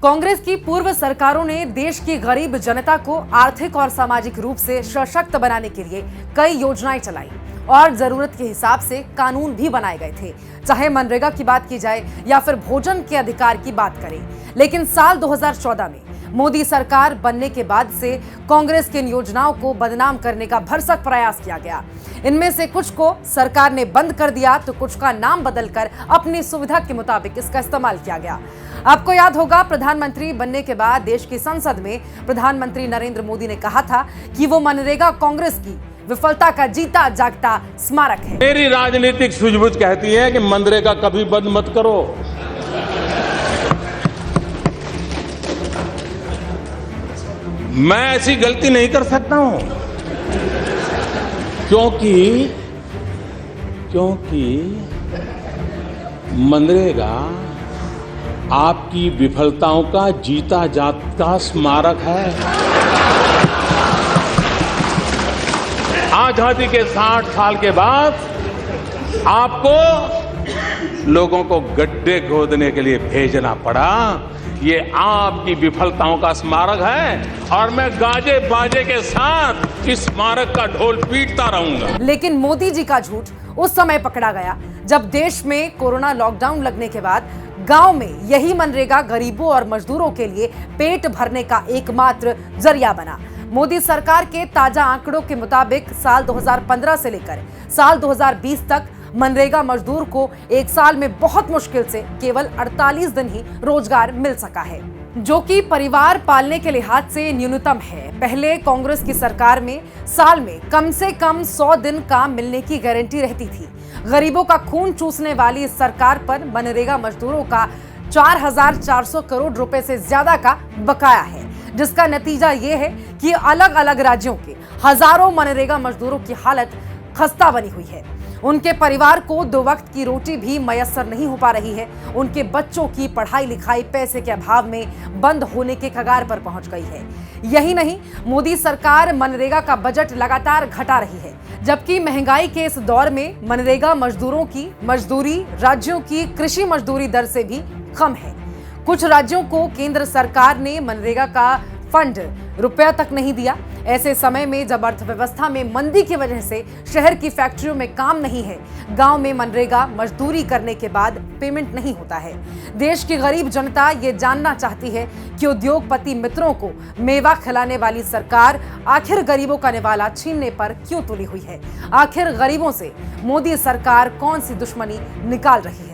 कांग्रेस की पूर्व सरकारों ने देश की गरीब जनता को आर्थिक और सामाजिक रूप से सशक्त बनाने के लिए कई योजनाएं चलाई और जरूरत के हिसाब से कानून भी बनाए गए थे, चाहे मनरेगा की बात की जाए या फिर भोजन के अधिकार की बात करें। लेकिन साल 2014 में मोदी सरकार बनने के बाद से कांग्रेस की इन योजनाओं को बदनाम करने का भरसक प्रयास किया गया। इनमें से कुछ को सरकार ने बंद कर दिया तो कुछ का नाम बदलकर अपनी सुविधा के मुताबिक इसका इस्तेमाल किया गया। आपको याद होगा, प्रधानमंत्री बनने के बाद देश की संसद में प्रधानमंत्री नरेंद्र मोदी ने कहा था कि वो मनरेगा कांग्रेस की विफलता का जीता जागता स्मारक है। मेरी राजनीतिक सूझबूझ कहती है कि मनरेगा कभी बंद मत करो। मैं ऐसी गलती नहीं कर सकता हूं क्योंकि मनरेगा आपकी विफलताओं का जीता जागता स्मारक है। आजादी के 60 साल के बाद आपको लोगों को गड्ढे खोदने के लिए भेजना पड़ा। ये आपकी विफलताओं का स्मारक है और मैं गाजे बाजे के साथ इस स्मारक का ढोल पीटता रहूंगा। लेकिन मोदी जी का झूठ उस समय पकड़ा गया जब देश में कोरोना लॉकडाउन लगने के बाद गांव में यही मनरेगा गरीबों और मजदूरों के लिए पेट भरने का एकमात्र जरिया बना। मोदी सरकार के ताजा आंकड़ों के मुताबिक साल 2015 से लेकर साल 2020 तक मनरेगा मजदूर को एक साल में बहुत मुश्किल से केवल 48 दिन ही रोजगार मिल सका है, जो कि परिवार पालने के लिहाज से न्यूनतम है। पहले कांग्रेस की सरकार में साल में कम से कम 100 दिन काम मिलने की गारंटी रहती थी। गरीबों का खून चूसने वाली इस सरकार पर मनरेगा मजदूरों का 4,400 करोड़ रुपए से ज्यादा का बकाया है, जिसका नतीजा ये है कि अलग अलग राज्यों के हजारों मनरेगा मजदूरों की हालत खस्ता बनी हुई है। उनके परिवार को 2 वक्त की रोटी भी मयस्सर नहीं हो पा रही है। उनके बच्चों की पढ़ाई लिखाई पैसे के अभाव में बंद होने के कगार पर पहुंच गई है। यही नहीं, मोदी सरकार मनरेगा का बजट लगातार घटा रही है, जबकि महंगाई के इस दौर में मनरेगा मजदूरों की मजदूरी राज्यों की कृषि मजदूरी दर से भी कम है। कुछ राज्यों को केंद्र सरकार ने मनरेगा का फंड रुपया तक नहीं दिया। ऐसे समय में जब अर्थव्यवस्था में मंदी की वजह से शहर की फैक्ट्रियों में काम नहीं है, गांव में मनरेगा मजदूरी करने के बाद पेमेंट नहीं होता है। देश की गरीब जनता ये जानना चाहती है कि उद्योगपति मित्रों को मेवा खिलाने वाली सरकार आखिर गरीबों का निवाला छीनने पर क्यों तुली हुई है। आखिर गरीबों से मोदी सरकार कौन सी दुश्मनी निकाल रही है।